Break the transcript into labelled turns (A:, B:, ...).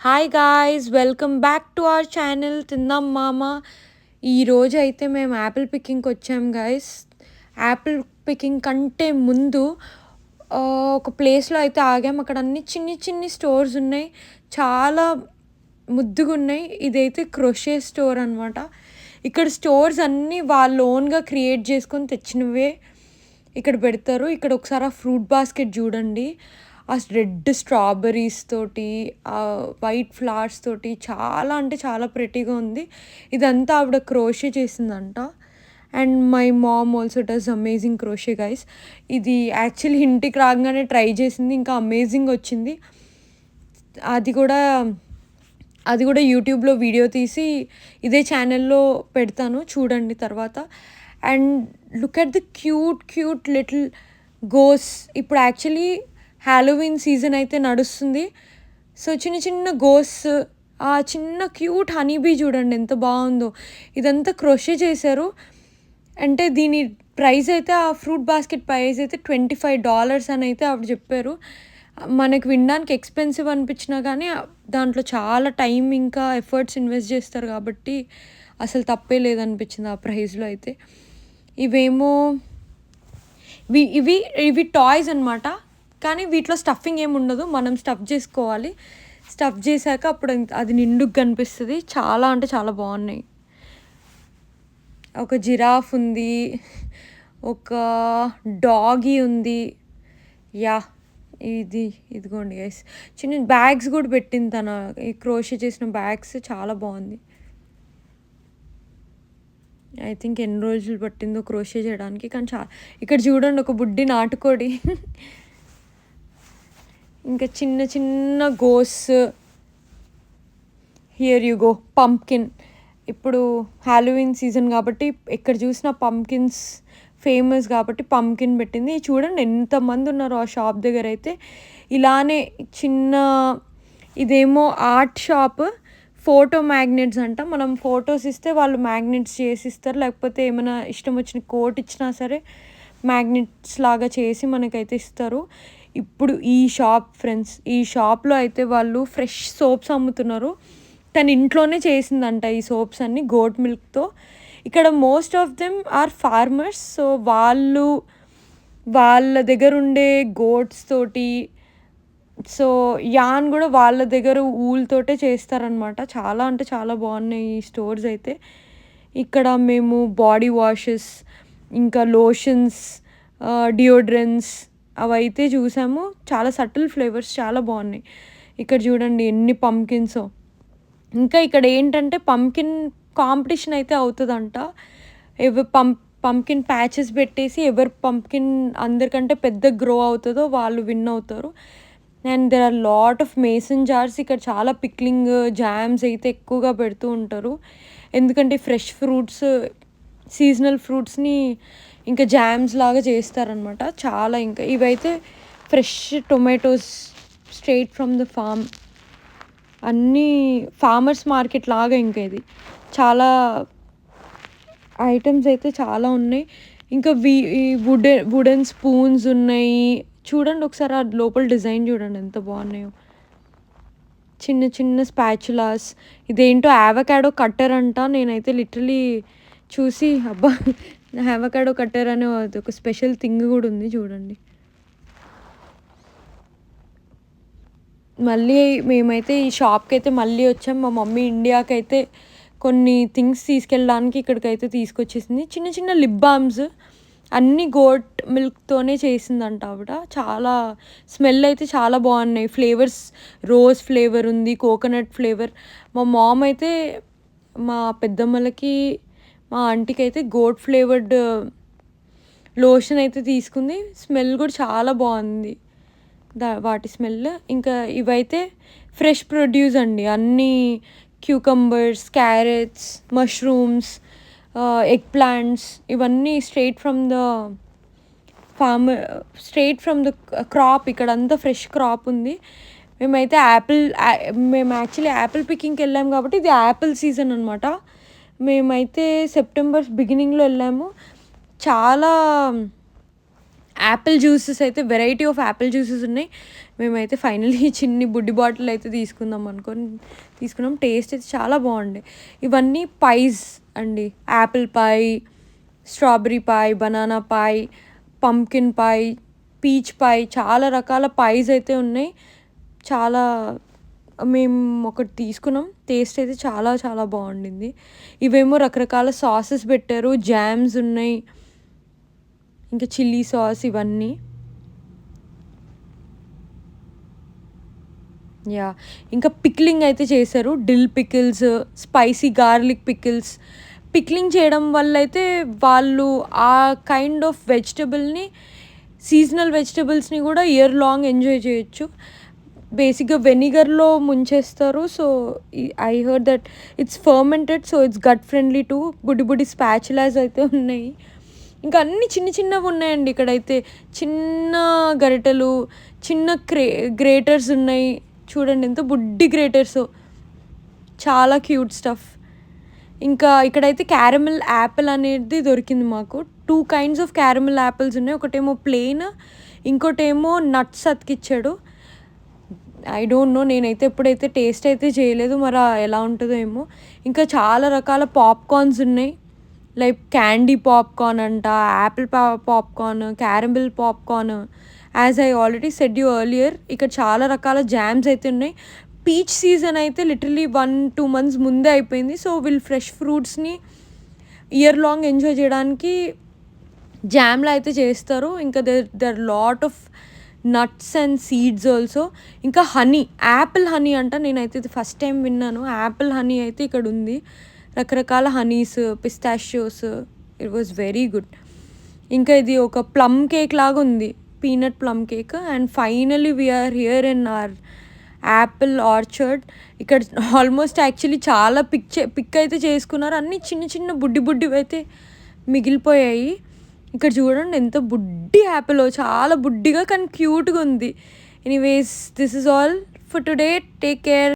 A: Hi guys, welcome back to our channel తిందాం మామ. ఈరోజు అయితే మేము యాపిల్ పికింగ్కి వచ్చాం గాయ్స్. యాపిల్ పికింగ్ కంటే ముందు ఒక ప్లేస్లో అయితే ఆగాం. అక్కడ అన్ని చిన్ని చిన్ని స్టోర్స్ ఉన్నాయి, చాలా ముద్దుగా ఉన్నాయి. ఇదైతే క్రోషే స్టోర్ అనమాట. ఇక్కడ స్టోర్స్ అన్నీ వాళ్ళు ఓన్గా క్రియేట్ చేసుకొని తెచ్చినవే ఇక్కడ పెడతారు. ఇక్కడ ఒకసారి ఆ ఫ్రూట్ బాస్కెట్ చూడండి, ఆ రెడ్ స్ట్రాబెర్రీస్ తోటి, ఆ వైట్ ఫ్లవర్స్ తోటి చాలా అంటే చాలా ప్రెటీగా ఉంది. ఇదంతా ఆవిడ క్రోషే చేసిందంట. And my mom also does amazing crochet guys. ఇది యాక్చువల్లీ ఇంటికి రాగానే ట్రై చేసింది, ఇంకా అమేజింగ్ వచ్చింది. అది కూడా యూట్యూబ్లో వీడియో తీసి ఇదే ఛానల్లో పెడతాను, చూడండి తర్వాత. And look at the cute little goes. ఇప్పుడు యాక్చువల్లీ హ్యాలోవీన్ సీజన్ అయితే నడుస్తుంది. సో చిన్న చిన్న గోస్, ఆ చిన్న క్యూట్ హనీబీ చూడండి ఎంత బాగుందో. ఇదంతా క్రోషే చేశారు. అంటే దీని ప్రైస్ అయితే, ఆ ఫ్రూట్ బాస్కెట్ ప్రైస్ అయితే $25 అని అయితే ఆవిడ చెప్పారు. మనకు వినడానికి ఎక్స్పెన్సివ్ అనిపించినా కానీ దాంట్లో చాలా టైం ఇంకా ఎఫర్ట్స్ ఇన్వెస్ట్ చేస్తారు కాబట్టి అసలు తప్పే లేదనిపించింది ఆ ప్రైస్లో అయితే. ఇవేమో ఇవి టాయ్స్ అనమాట, కానీ వీటిలో స్టఫింగ్ ఏమి ఉండదు, మనం స్టఫ్ చేసుకోవాలి. స్టఫ్ చేశాక అప్పుడు అది నిండుగా కనిపిస్తుంది. చాలా అంటే చాలా బాగున్నాయి. ఒక జిరాఫ్ ఉంది, ఒక డాగీ ఉంది. ఇదిగోండి గైస్, చిన్న బ్యాగ్స్ కూడా పెట్టింది తన. ఈ క్రోషే చేసిన బ్యాగ్స్ చాలా బాగుంది. ఐ థింక్ ఎన్ని రోజులు పట్టిందో క్రోషే చేయడానికి, కానీ ఇక్కడ చూడండి ఒక బుడ్డి నాటుకోడి. ఇంకా చిన్న చిన్న goes. Here you go pumpkin. ఇప్పుడు హ్యాలోవీన్ సీజన్ కాబట్టి ఎక్కడ చూసినా పంప్కిన్స్ ఫేమస్ కాబట్టి పంప్కిన్ పెట్టింది. చూడండి ఎంతమంది ఉన్నారో ఆ షాప్ దగ్గర అయితే. ఇలానే చిన్న, ఇదేమో ఆర్ట్ షాప్, ఫోటో మ్యాగ్నెట్స్ అంట. మనం ఫొటోస్ ఇస్తే వాళ్ళు మ్యాగ్నెట్స్ చేసి ఇస్తారు, లేకపోతే ఏమైనా ఇష్టం వచ్చిన కోట్ ఇచ్చినా సరే మ్యాగ్నెట్స్ లాగా చేసి మనకైతే ఇస్తారు. ఇప్పుడు ఈ షాప్ ఫ్రెండ్స్, ఈ షాప్లో అయితే వాళ్ళు ఫ్రెష్ సోప్స్ అమ్ముతున్నారు. తను ఇంట్లోనే చేసిందంట ఈ సోప్స్ అన్నీ గోట్ మిల్క్తో. ఇక్కడ most of them are farmers. So వాళ్ళ దగ్గర ఉండే గోట్స్ తోటి, సో యాన్ కూడా వాళ్ళ దగ్గర ఊళ్ళతోటే చేస్తారనమాట. చాలా అంటే చాలా బాగున్నాయి ఈ స్టోర్స్ అయితే. ఇక్కడ మేము బాడీ వాషెస్, ఇంకా లోషన్స్, డియోడ్రెంట్స్ అవైతే చూసాము. చాలా సటిల్ ఫ్లేవర్స్ చాలా బాగున్నాయి. ఇక్కడ చూడండి ఎన్ని పంప్కిన్సో. ఇంకా ఇక్కడ ఏంటంటే పంప్కిన్ కాంపిటీషన్ అయితే అవుతుందంట. పంప్కిన్ ప్యాచెస్ పెట్టేసి ఎవరు పంప్కిన్ అందరికంటే పెద్ద గ్రో అవుతుందో వాళ్ళు విన్ అవుతారు. And there are lot of mason jars. ఇక్కడ చాలా పిక్లింగ్, జామ్స్ అయితే ఎక్కువగా పెడుతూ ఉంటారు. ఎందుకంటే ఫ్రెష్ ఫ్రూట్స్, సీజనల్ ఫ్రూట్స్ని ఇంకా జామ్స్ లాగా చేస్తారనమాట చాలా. ఇంకా ఇవైతే fresh tomatoes straight from the farm. అన్నీ ఫార్మర్స్ మార్కెట్ లాగా. ఇంకా ఇది చాలా ఐటమ్స్ అయితే చాలా ఉన్నాయి. ఇంకా ఈ వుడెన్ స్పూన్స్ ఉన్నాయి. చూడండి ఒకసారి ఆ లోపల డిజైన్ చూడండి ఎంత బాగున్నాయో. చిన్న చిన్న స్పాచులాస్. ఇదేంటో యావకాడో కట్టర్ అంట. నేనైతే లిటరలీ చూసి అబ్బా, యావకాడో కట్టర్ అనే ఒక స్పెషల్ థింగ్ కూడా ఉంది చూడండి. మళ్ళీ మేమైతే ఈ షాప్కి అయితే మళ్ళీ వచ్చాం. మా మమ్మీ ఇండియాకి అయితే కొన్ని థింగ్స్ తీసుకెళ్ళడానికి ఇక్కడికైతే తీసుకొచ్చేసింది. చిన్న చిన్న లిప్ బామ్స్ అన్నీ గోట్ మిల్క్తోనే చేసిందంట ఆవిడ. చాలా స్మెల్ అయితే చాలా బాగున్నాయి. ఫ్లేవర్స్ రోజ్ ఫ్లేవర్ ఉంది, కోకోనట్ ఫ్లేవర్. మా మామ్ అయితే మా పెద్దమ్మలకి, మా ఆంటీకి అయితే గోట్ ఫ్లేవర్డ్ లోషన్ అయితే తీసుకుంది. స్మెల్ కూడా చాలా బాగుంది వాటి స్మెల్. ఇంకా ఇవైతే ఫ్రెష్ ప్రొడ్యూస్ అండి. అన్నీ cucumbers, carrots, mushrooms, eggplants, ఇవన్నీ straight from the farmer, straight from the crop. ఇక్కడ అంతా ఫ్రెష్ క్రాప్ ఉంది. మేము యాక్చువల్లీ యాపిల్ పికింగ్కి వెళ్ళాము కాబట్టి ఇది యాపిల్ సీజన్ అనమాట. మేమైతే సెప్టెంబర్ బిగినింగ్లో వెళ్ళాము. చాలా యాపిల్ జ్యూసెస్ అయితే, వెరైటీ ఆఫ్ యాపిల్ జ్యూసెస్ ఉన్నాయి. మేమైతే ఫైనల్లీ చిన్ని బుడ్డి బాటిల్ అయితే తీసుకుందాం అనుకోని తీసుకున్నాం. టేస్ట్ అయితే చాలా బాగుండే. ఇవన్నీ పైస్ అండి. యాపిల్ పై, స్ట్రాబెర్రీ పై, బనానా పై, పంప్కిన్ పై, పీచ్ పై, చాలా రకాల పైస్ అయితే ఉన్నాయి. చాలా మేము ఒకటి తీసుకున్నాం. టేస్ట్ అయితే చాలా చాలా బాగుండింది. ఇవేమో రకరకాల సాసెస్ పెట్టారు, జామ్స్ ఉన్నాయి, ఇంకా చిల్లీ సాస్ ఇవన్నీ. యాహ్! ఇంకా పిక్లింగ్ అయితే చేశారు. Dill pickles, spicy garlic pickles. Pickling చేయడం వల్ల అయితే వాళ్ళు ఆ కైండ్ ఆఫ్ వెజిటబుల్‌ని, సీజనల్ వెజిటబుల్స్‌ని కూడా ఇయర్ లాంగ్ ఎంజాయ్ చేయొచ్చు. బేసిక్‌గా వెనిగర్‌లో ముంచేస్తారు. So, I heard that it's fermented, so it's gut friendly too. బుడ్డి బుడ్డి స్పాచులాస్ అయితే ఉన్నాయి. ఇంకా అన్నీ చిన్న చిన్నవి ఉన్నాయండి ఇక్కడైతే. చిన్న గరిటెలు, చిన్న గ్రేటర్స్ ఉన్నాయి. చూడండి ఎంత బుడ్డి గ్రేటర్సో. చాలా క్యూట్ స్టఫ్. ఇంకా ఇక్కడైతే క్యారమెల్ యాపిల్ అనేది దొరికింది మాకు. 2 కైండ్స్ ఆఫ్ క్యారమెల్ యాపిల్స్ ఉన్నాయి. ఒకటేమో ప్లెయిన్, ఇంకోటేమో నట్స్ అతికిచ్చాడు. ఐ డోంట్ నో, నేనైతే ఎప్పుడైతే టేస్ట్ అయితే చేయలేదు. మరి ఎలా ఉంటుందో ఏమో. ఇంకా చాలా రకాల పాప్కార్న్స్ ఉన్నాయి. లైక్ క్యాండీ పాప్కార్న్ అంట, Apple popcorn, caramel popcorn. As I already said you earlier, ఇక్కడ చాలా రకాల జామ్స్ అయితే ఉన్నాయి. పీచ్ సీజన్ అయితే లిటరలీ 1-2 మంత్స్ ముందే అయిపోయింది. సో వీళ్ళు ఫ్రెష్ ఫ్రూట్స్ని ఇయర్ లాంగ్ ఎంజాయ్ చేయడానికి జామ్లా అయితే చేస్తారు. ఇంకా there lot of nuts and seeds also. ఇంకా హనీ, యాపిల్ హనీ అంట. నేనైతే ఇది ఫస్ట్ టైం విన్నాను. యాపిల్ హనీ అయితే ఇక్కడ ఉంది. రకరకాల honeys, pistachios. It was very good. ఇంకా ఇది ఒక ప్లమ్ కేక్ లాగా ఉంది, peanut plum cake. And finally we're here in our apple orchard. ఇక్కడ ఆల్మోస్ట్ యాక్చువల్లీ చాలా పిక్ అయితే చేసుకున్నారు. అన్నీ చిన్న చిన్న బుడ్డి బుడ్డివి అయితే మిగిలిపోయాయి. ఇక్కడ చూడండి ఎంత బుడ్డి యాపిల్, చాలా బుడ్డిగా కానీ క్యూట్గా ఉంది. Anyways, this is all for today. Take care.